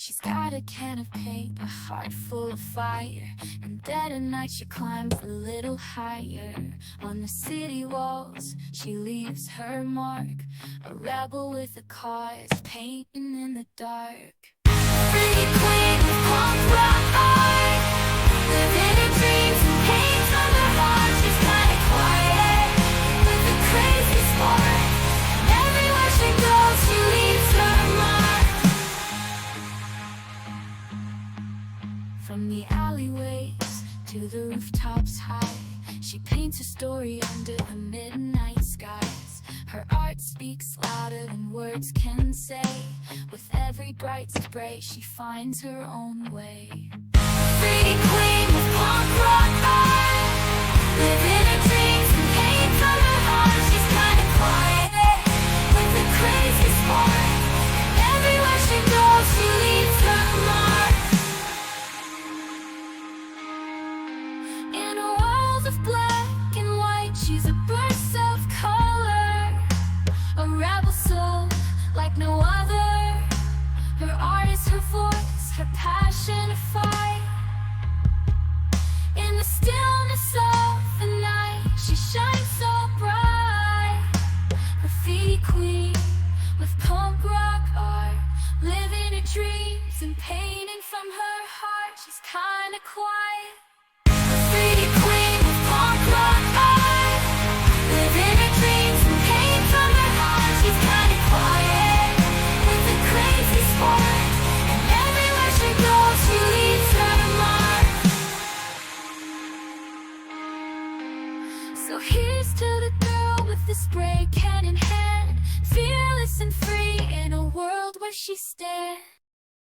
She's got a can of paint, a heart full of fire, and dead at night she climbs a little higher. On the city walls she leaves her mark, a rebel with a cause, painting in the dark. Pretty queen with punk rock art, living her dreams and paints on her heart. She's kinda quiet, with a crazy spark, and everywhere she goes she leaves her mark. From the alleyways to the rooftops high, she paints a story under the midnight skies. Her art speaks louder than words can say. With every bright spray she finds her own way. Pretty queen with punk rock art, living her dreams and paint from her heart. She's kinda quiet, with a crazy spark, and everywhere she goes she leaves her mark. In a world of black and white, she's a burst of color, a rebel soul like no other. Her art is her voice, her passion, a fight. In the stillness of the night, she shines so bright. Graffiti queen with punk rock art, living her dreams and painting from her heart. She's kinda quiet. Graffiti queen with punk rock art, living her dreams and painting from her heart. She's kinda quiet, with a crazy spark, and everywhere she goes she leaves her mark. So here's to the girl with the spray can in hand, fearless and free in a world where she stands.